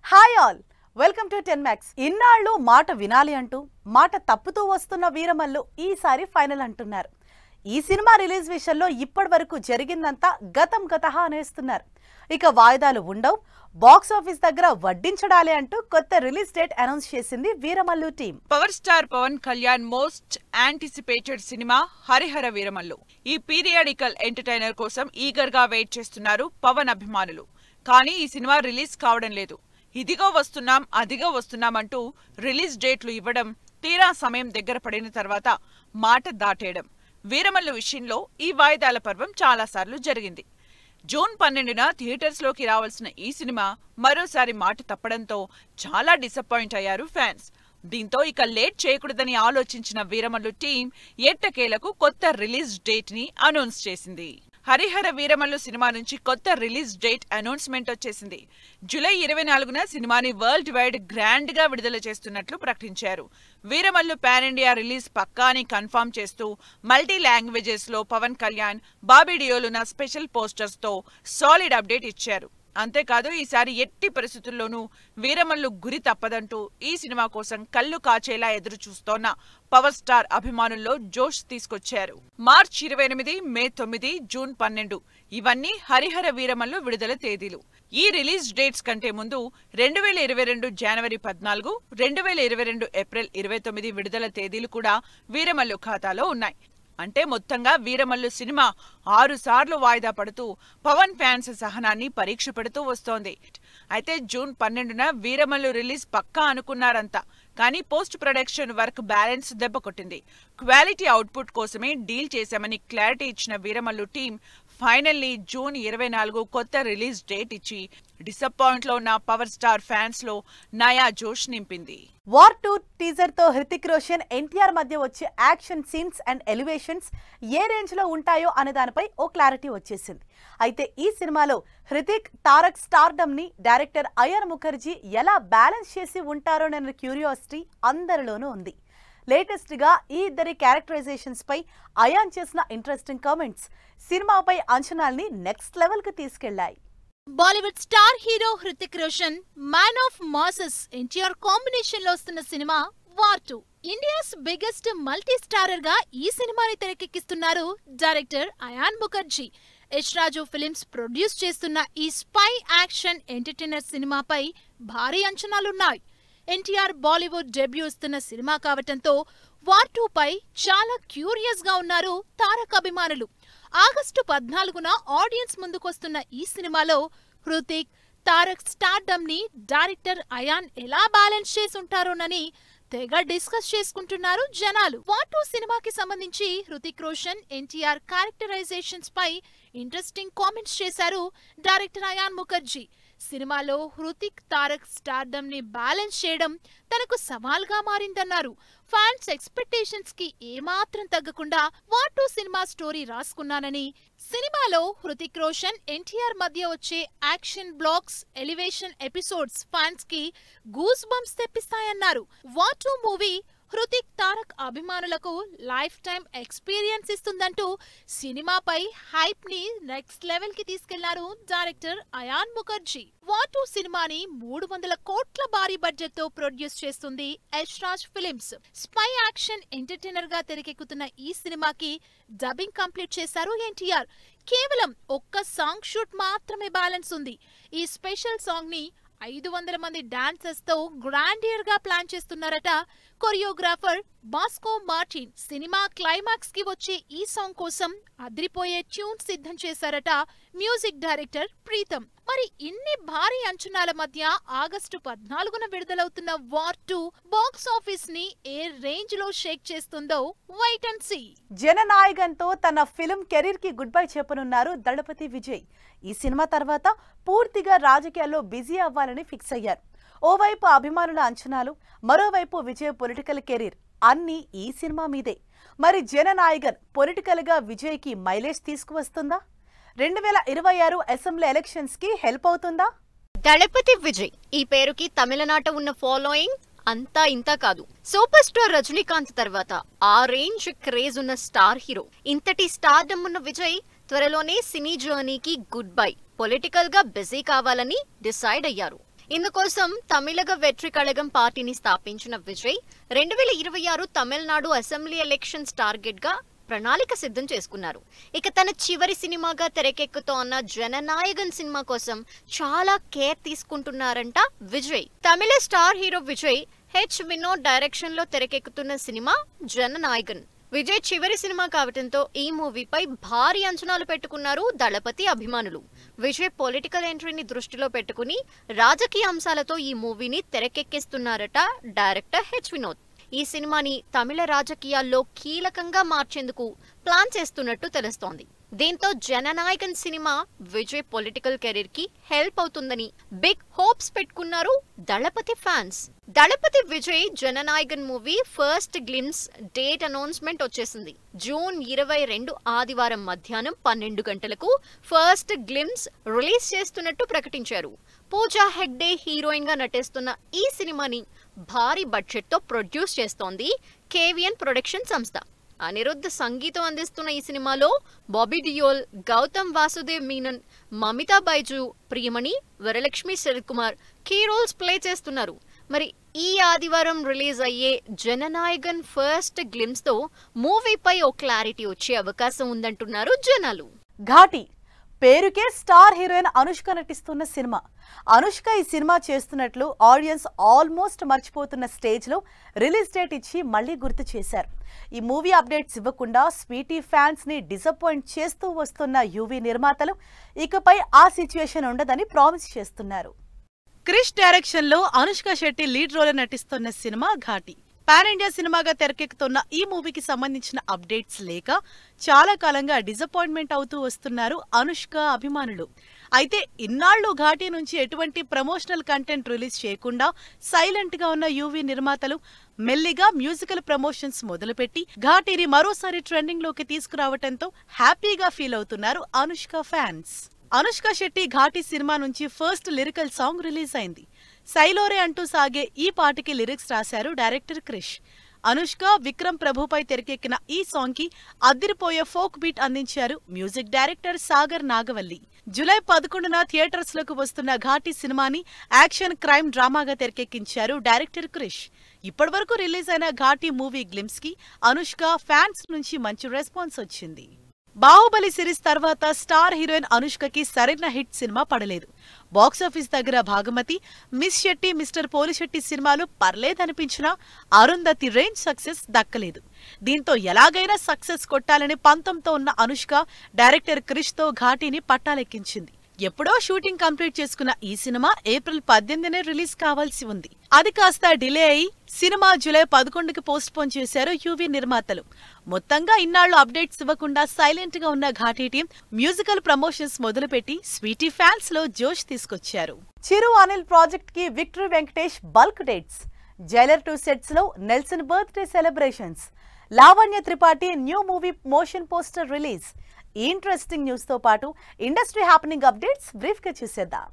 Hi all, welcome to 10 Max. ఇన్నాళ్ళు మాట వినాలి అంటూ మాట తప్పుతూ వస్తున్న వీరమల్లు ఈసారి ఫైనల్ అంటున్నారు. ఈ సినిమా రిలీజ్ విషయంలో ఇప్పటివరకు జరిగిందంతా గతం గతహ అనేస్తున్నారు. ఇక వాయిదాలు ఉండవు, బాక్స్ ఆఫీస్ దగ్గర వడ్డించడాలి అంటూ కొత్త రిలీజ్ డేట్ అనౌన్స్ చేసింది Veeramallu team. Power star Pawan Kalyan most anticipated cinema Harihara Veeramallu. ఈ పీరియాడికల్ ఎంటర్టైనర్ కోసం ఈగర్ గా వెయిట్ చేస్తున్నారు పవన్ అభిమానులు. కానీ ఈ సినిమా రిలీజ్ కావడం లేదు. ఇదిగో వస్తున్నాం, అదిగో వస్తున్నాం అంటూ రిలీజ్ డేట్లు ఇవ్వడం, తీరా సమయం దగ్గర పడిన తర్వాత మాట దాటేయడం. వీరమల్లు విషయంలో ఈ వాయిదాల పర్వం చాలాసార్లు జరిగింది. జూన్ 12న థియేటర్స్లోకి రావాల్సిన ఈ సినిమా మరోసారి మాట తప్పడంతో చాలా డిసప్పాయింట్ అయ్యారు ఫ్యాన్స్. దీంతో ఇక లేట్ చేయకూడదని ఆలోచించిన వీరమల్లు టీం ఎట్టకేలకు కొత్త రిలీజ్ డేట్ ని అనౌన్స్ చేసింది. హరిహర వీరమల్లు సినిమా నుంచి కొత్త రిలీజ్ డేట్ అనౌన్స్మెంట్ వచ్చేసింది. జూలై 24న సినిమాని వరల్డ్ వైడ్ గ్రాండ్ గా విడుదల చేస్తున్నట్లు ప్రకటించారు. వీరమల్లు పాన్ ఇండియా రిలీజ్ పక్కా అని కన్ఫర్మ్ చేస్తూ మల్టీ లాంగ్వేజెస్ లో పవన్ కళ్యాణ్, బాబీ డియోలున్న స్పెషల్ పోస్టర్స్ తో సాలిడ్ అప్డేట్ ఇచ్చారు. అంతేకాదు, ఈసారి ఎట్టి పరిస్థితుల్లోనూ వీరమల్లు గురి తప్పదంటూ ఈ సినిమా కోసం కళ్ళు కాచేలా ఎదురు చూస్తోన్న పవర్ స్టార్ అభిమానుల్లో జోష్ తీసుకొచ్చారు. మార్చి 28, మే 9, జూన్ 12 ఇవన్నీ హరిహర వీరమల్లు విడుదల తేదీలు. ఈ రిలీజ్ డేట్స్ కంటే ముందు 2022 జనవరి 14, 2022 ఏప్రిల్ 29 విడుదల తేదీలు కూడా వీరమల్లు ఖాతాలో ఉన్నాయి. అంటే మొత్తంగా వీరమల్లు సినిమా 6 సార్లు వాయిదా పడుతూ పవన్ ఫ్యాన్స్ సహనాన్ని పరీక్ష పెడుతూ వస్తోంది. అయితే జూన్ 12న వీరమల్లు రిలీజ్ పక్కా అనుకున్నారంతా. కానీ పోస్ట్ ప్రొడక్షన్ వర్క్ బ్యాలెన్స్ దెబ్బకొట్టింది. క్వాలిటీ అవుట్పుట్ కోసమే డీల్ చేశామని క్లారిటీ ఇచ్చిన వీరమల్లు టీం ఫైనల్లీ జూన్ 24 కొత్త రిలీజ్ డేట్ ఇచ్చి డిసప్పాయింట్ లో ఉన్న పవర్ స్టార్ ఫ్యాన్స్ లో నయా జోష్ నింపింది. వార్ 2 టీజర్ తో హృతిక్ రోషన్, ఎన్టీఆర్ మధ్య వచ్చే action scenes and elevations A range లో ఉంటాయో అనే దానిపై ఓ క్లారిటీ వచ్చేసింది. అయితే ఈ సినిమాలో హృతిక్, తారక్ స్టార్డమ్ ని డైరెక్టర్ అయాన్ ముఖర్జీ ఎలా బ్యాలెన్స్ చేసి ఉంటారోనన్న క్యూరియాసిటీ అందరిలోనూ ఉంది. లేటెస్ట్ గా ఈ ఇద్దరి క్యారెక్టరైజేషన్స్ పై అయాన్ చేసిన ఇంట్రెస్టింగ్ కామెంట్స్ సినిమాపై అంచనాల్ని నెక్స్ట్ లెవెల్ కు తీసుకెళ్లాయి. Bollywood star hero Hrithik Roshan, man of masses NTR combination లో వస్తున్న సినిమా War 2. India's biggest multi starrer గా ఈ సినిమాని తెరకెక్కిస్తున్నారు director Ayan Mukerji. Yash Raj films produce చేస్తున్న ఈ స్పై యాక్షన్ ఎంటర్టైనర్ సినిమాపై భారీ అంచనాలున్నాయి. ఎన్టీఆర్ బాలీవుడ్ డెబ్యూ ఇస్తున్న సినిమా కావటంతో వార్ 2 పై చాలా క్యూరియస్ గా ఉన్నారు తారక్ అభిమానులు. ఆగస్టు 14న ఆడియన్స్ ముందుకొస్తున్న ఈ సినిమాలో హృతిక్, తారక్ స్టార్డమ్ ని డైరెక్టర్ అయాన్ ఎలా బ్యాలెన్స్ చేసి ఉంటారోనని తెగ డిస్కస్ చేసుకుంటున్నారు జనాలు. వార్ 2 సినిమాకి సంబంధించి హృతిక్ రోషన్, ఎన్టీఆర్ క్యారెక్టరైజేషన్స్ పై ఇంట్రెస్టింగ్ కామెంట్స్ చేశారు డైరెక్టర్ అయాన్ ముఖర్జీ. సినిమాలో హృతిక్, తారక్ స్టార్డమ్ ని బ్యాలెన్స్ చేయడం తనకు సవాల్గా మారిందన్నారు. ఫ్యాన్స్ ఎక్స్పెక్టేషన్స్ కి ఏమాత్రం తగ్గకుండా వార్ 2 సినిమా స్టోరీ రాసుకున్నానని, సినిమాలో హృతిక్ రోషన్, ఎన్టీఆర్ మధ్య వచ్చే action blocks, elevation episodes fans కి గూస్ బంప్స్ తెప్పిస్తాయన్నారు. వార్ 2 మూవీ హృతిక్, తారక్ అభిమానులకు లైఫ్ టైం ఎక్స్పీరియన్స్ ఇస్తుందంటూ సినిమాపై హైప్ ని నెక్స్ట్ లెవెల్ కి తీసుకెళ్లారు డైరెక్టర్ అయాన్ ముఖర్జీ. వార్ 2 సినిమాని 300 కోట్ల భారీ బడ్జెట్ తో ప్రొడ్యూస్ చేస్తుంది Yash Raj films. Spy action entertainer గా తెరకెక్కుతున్న ఈ సినిమాకి డబ్బింగ్ కంప్లీట్ చేశారు ఎన్టీఆర్. కేవలం ఒక్క సాంగ్ షూట్ మాత్రమే బ్యాలెన్స్ ఉంది. ఈ స్పెషల్ సాంగ్ ని 500 మంది డాన్సర్స్ తో గ్రాండియర్ గా ప్లాన్ చేస్తున్నారట choreographer Bosco Martin. Cinema climax కి వచ్చే ఈ సాంగ్ కోసం అదిరిపోయే ట్యూన్ సిద్ధం చేశారట మ్యూజిక్ డైరెక్టర్ ప్రీతం. మరి ఇన్ని భారీ అంచనాల మధ్య ఆగస్టు 14న విడుదలవుతున్న వార్ 2 బాక్స్ ఆఫీస్ ని ఏ రేంజ్ లో షేక్ చేస్తుందో వెయిట్ అండ్ సీ. జననాయకంతో తన ఫిల్మ్ కెరీర్ కి గుడ్ బై చెప్పనున్నారు దళపతి విజయ్. ఈ సినిమా తర్వాత పూర్తిగా రాజకీయాల్లో బిజీ అవ్వాలని ఫిక్స్ అయ్యారు. ఓవైపు అభిమానుల అంచనాలు, మరోవైపు విజయ్ పొలిటికల్ కెరీర్ అన్నీ ఈ సినిమా మీదే. మరి జననాయకన్ పొలిటికల్ గా విజయ్ కి మైలేజ్ తీసుకువస్తుందా? 2026 అసెంబ్లీ ఎలక్షన్స్ కి హెల్ప్ అవుతుందా? దళపతి విజయ్ ఈ పేరుకి తమిళనాట ఉన్న ఫాలోయింగ్ అంతా ఇంత కాదు. సూపర్ స్టార్ రజనీకాంత్ తర్వాత ఆ రేంజ్ క్రేజ్ ఉన్న స్టార్ హీరో. ఇంతటి స్టార్డమ్ ఉన్న విజయ్ త్వరలోనే సినీ జర్నీకి గుడ్ బై, పొలిటికల్ గా బిజీ కావాలని డిసైడ్ అయ్యారు. ఇందుకోసం తమిళగ వెట్రి కళగం పార్టీని స్థాపించిన Vijay 2026 Tamil Nadu assembly elections target గా ప్రణాళిక సిద్ధం చేసుకున్నారు. ఇక తన చివరి సినిమాగా తెరకెక్కుతోన్న జననాయకన్ సినిమా కోసం చాలా కేర్ తీసుకుంటున్నారంట విజయ్. తమిళ star hero Vijay H Vinoth direction లో తెరకెక్కుతున్న సినిమా జననాయకన్. విజయ్ చివరి సినిమా కావడంతో ఈ మూవీపై భారీ అంచనాలు పెట్టుకున్నారు దళపతి అభిమానులు. విజయ్ పొలిటికల్ ఎంట్రీని దృష్టిలో పెట్టుకుని రాజకీయ అంశాలతో ఈ మూవీని తెరకెక్కిస్తున్నారట డైరెక్టర్ హెచ్ వినోద్. ఈ సినిమాని తమిళ రాజకీయాల్లో కీలకంగా మార్చేందుకు ప్లాన్ చేస్తున్నట్టు తెలుస్తోంది. దీంతో జననాయకన్ సినిమా విజయ్ పొలిటికల్ కెరీర్ కి హెల్ప్ అవుతుందని బిగ్ హోప్స్ పెట్టుకున్నారు Thalapathy fans. Thalapathy Vijay Jananayagan movie first glimpse date announcement వచ్చేసింది. జూన్ 22 ఆదివారం మధ్యాహ్నం 12 గంటలకు ఫస్ట్ గ్లిమ్స్ రిలీజ్ చేస్తున్నట్టు ప్రకటించారు. పూజా హెగ్డే హీరోయిన్ గా నటిస్తున్న ఈ సినిమాని భారీ బడ్జెట్ తో ప్రొడ్యూస్ చేస్తోంది కేవిఎన్ ప్రొడక్షన్ సంస్థ. అనిరుద్ధ్ సంగీతం అందిస్తున్న ఈ సినిమాలో Bobby Deol, Gautham Vasudev Menon, Mamitha Baiju, Priyamani, Varalakshmi Sarath Kumar key roles play చేస్తున్నారు. మరి ఈ ఆదివారం రిలీజ్ అయ్యే జననాయకన్ ఫస్ట్ గ్లిమ్స్ తో మూవీపై ఓ క్లారిటీ వచ్చే అవకాశం ఉందంటున్నారు జనాలు. ఘాటి పేరుకే స్టార్ హీరోయిన్ అనుష్క నటిస్తున్న సినిమా. అనుష్క ఈ సినిమా చేస్తున్నట్లు ఆడియన్స్ ఆల్మోస్ట్ మర్చిపోతున్న స్టేజ్ లో రిలీజ్ డేట్ ఇచ్చి మళ్లీ గుర్తు చేశారు. ఈ మూవీ అప్డేట్స్ ఇవ్వకుండా స్వీటీ ఫ్యాన్స్ ని డిసప్పాయింట్ చేస్తూ వస్తున్న యువి నిర్మాతలు ఇకపై ఆ సిచ్యువేషన్ ఉండదని ప్రామిస్ చేస్తున్నారు. క్రిష్ డైరెక్షన్ లో అనుష్క శెట్టి లీడ్ రోల్ నటిస్తున్న సినిమా ఘాటి. పాన్ ఇండియా సినిమాగా తెరకెక్కుతున్న ఈ మూవీకి సంబంధించిన అప్డేట్స్ లేక చాలా కాలంగా డిసప్పాయింట్మెంట్ అవుతూ వస్తున్నారు అనుష్క అభిమానులు. అయితే ఇన్నాళ్లు ఘాటి నుంచి ఎటువంటి ప్రమోషనల్ కంటెంట్ రిలీజ్ చేయకుండా సైలెంట్ గా ఉన్న యువి నిర్మాతలు మెల్లిగా మ్యూజికల్ ప్రమోషన్స్ మొదలుపెట్టి ఘాటిని మరోసారి ట్రెండింగ్ లోకి తీసుకురావడంతో హ్యాపీగా ఫీల్ అవుతున్నారు అనుష్క ఫ్యాన్స్. అనుష్క శెట్టి ఘాటి సినిమా నుంచి ఫస్ట్ లిరికల్ సాంగ్ రిలీజ్ అయింది. సైలోరే అంటూ సాగే ఈ పాటకి లిరిక్స్ రాశారు డైరెక్టర్ క్రిష్. అనుష్క, విక్రమ్ ప్రభుపై తెరకెక్కిన ఈ సాంగ్ కి అదిరిపోయే ఫోక్ బీట్ అందించారు మ్యూజిక్ డైరెక్టర్ సాగర్ నాగవల్లి. జూలై 11న థియేటర్స్ లోకి వస్తున్న ఘాటి సినిమాని యాక్షన్ క్రైమ్ డ్రామాగా తెరకెక్కించారు డైరెక్టర్ క్రిష్. ఇప్పటివరకు రిలీజ్ అయిన ఘాటి మూవీ గ్లిమ్స్ కి అనుష్క ఫ్యాన్స్ నుంచి మంచి రెస్పాన్స్ వచ్చింది. బాహుబలి సిరీస్ తర్వాత స్టార్ హీరోయిన్ అనుష్కకి సరైన హిట్ సినిమా పడలేదు. బాక్సాఫీస్ దగ్గర భాగమతి, మిస్ శెట్టి, మిస్టర్ పోలిశెట్టి సినిమాలు పర్లేదనిపించినా అరుంధతి రేంజ్ సక్సెస్ దక్కలేదు. దీంతో ఎలాగైనా సక్సెస్ కొట్టాలని పంతంతో ఉన్న అనుష్క డైరెక్టర్ క్రిష్ తో ఘాటిని పట్టాలెక్కించింది. ఎప్పుడో షూటింగ్ కంప్లీట్ చేసుకున్న ఈ సినిమా ఏప్రిల్ 18నే రిలీజ్ కావాల్సి ఉంది. అది కాస్త డిలే అయి సినిమా జూలై 11కి పోస్ట్ పోన్ చేశారు యువి నిర్మాతలు. మొత్తంగా ఇన్నాళ్లు అప్డేట్స్ ఇవ్వకుండా సైలెంట్ గా ఉన్న ఘాటి టీం మ్యూజికల్ ప్రమోషన్స్ మొదలుపెట్టి స్వీటీ ఫ్యాన్స్ లో జోష్ తీసుకొచ్చారు. చిరు అనిల్ ప్రాజెక్ట్ కి victory Venkatesh bulk dates. Jailer 2 sets లో Nelson birthday celebrations. Lavanya Tripathi new movie motion poster release. Interesting news తో పాటు ఇండస్ట్రీ హ్యాపెనింగ్ అప్డేట్స్ బ్రీఫ్ గా చూసేద్దాం.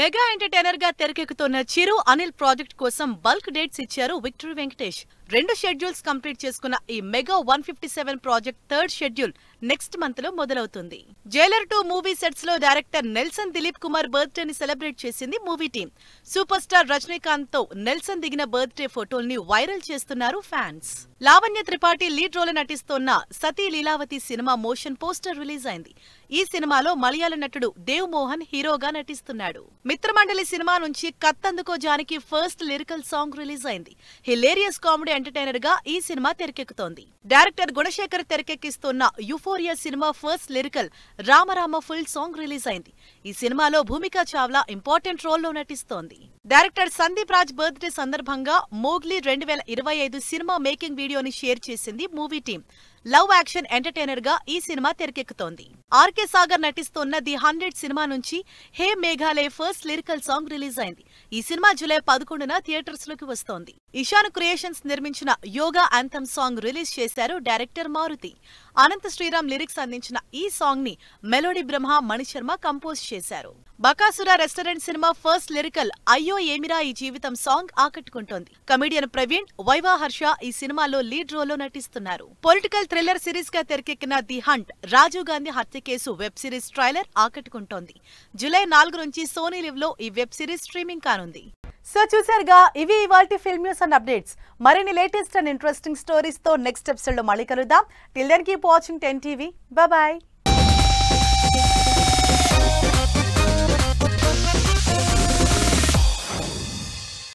మెగా ఎంటర్టైనర్ గా తెరకెక్కుతున్న చిరు అనిల్ ప్రాజెక్ట్ కోసం బల్క్ డేట్స్ ఇచ్చారు విక్టరీ వెంకటేష్. 2 షెడ్యూల్స్ కంప్లీట్ చేసుకున్న ఈ mega 157 project 3rd schedule next month లో మొదలవుతుంది. జైలర్ 2 మూవీ సెట్స్ లో director Nelson Dilip Kumar birthday ని సెలబ్రేట్ చేసింది movie team. Super star Rajinikanth తో నెల్సన్ దిగిన బర్త్డే ఫోటోల్ని వైరల్ చేస్తున్నారు fans. Lavanya Tripathi lead role నటిస్తోన్న సతీ లీలావతి సినిమా మోషన్ పోస్టర్ రిలీజ్ అయింది. ఈ సినిమాలో మలయాళ నటుడు దేవ్ మోహన్ హీరోగా నటిస్తున్నాడు. మిత్రమండలి సినిమా నుంచి కత్తందుకో జానికి ఫస్ట్ లిరికల్ సాంగ్ రిలీజ్ అయింది. హిలేరియస్ కామెడీ ఎంటర్టైనర్ గా ఈ సినిమా తెరకెక్కుతోంది. డైరెక్టర్ గుణశేఖర్ తెరకెక్కిస్తున్న యుఫోరియా సినిమా ఫస్ట్ లిరికల్ రామరామ ఫుల్ సాంగ్ రిలీజ్ అయింది. ఈ సినిమాలో భూమికా చావ్లా ఇంపార్టెంట్ రోల్ లో నటిస్తోంది. డైరెక్టర్ సందీప్ రాజ్ బర్త్డే సందర్భంగా మోగ్లీ 2025 సినిమా మేకింగ్ వీడియోని షేర్ చేసింది movie team. Love action entertainer గా ఈ సినిమా తెరకెక్కుతోంది. ఆర్కే సాగర్ నటిస్తోన్న ది 100 సినిమా నుంచి hey Meghalaya first lyrical song release అయింది. ఈ సినిమా జూలై 11న థియేటర్స్ లోకి వస్తోంది. ఇషాన్ క్రియేషన్స్ నిర్మించిన యోగా యాంథమ్ సాంగ్ రిలీజ్ చేశారు డైరెక్టర్ మారుతి. అనంత శ్రీరామ్ లిరిక్స్ అందించిన ఈ సాంగ్ ని మెలోడీ బ్రహ్మ మణిశర్మ కంపోజ్ చేశారు. బకాసుర రెస్టారెంట్ సినిమా ఫస్ట్ లిరికల్ అయ్యో ఏమిరా ఈ జీవితం సాంగ్ ఆకట్టుకుంటోంది. కమెడియన్ ప్రవీణ్, వైవా హర్ష ఈ సినిమాలో లీడ్ రోల్లో నటిస్తున్నారు. పొలిటికల్ థ్రిల్లర్ సిరీస్ గా తెరకెక్కిన ది హంట్ రాజీవ్ గాంధీ హత్య కేసు వెబ్ సిరీస్ ట్రైలర్ ఆకట్టుకుంటోంది. జూలై 4 నుంచి సోనీ లివ్ లో ఈ వెబ్ సిరీస్ స్ట్రీమింగ్ కానుంది. సో చూసారుగా, ఇవి ఇవాల్టి ఫిల్మ్ న్యూస్ అండ్ అప్డేట్స్. మరిన్ని లేటెస్ట్ అండ్ ఇంట్రెస్టింగ్ స్టోరీస్ తో నెక్స్ట్ ఎపిసోడ్ లో మళ్ళీ కలుద్దాం. Till then keep watching 10 TV. Bye bye.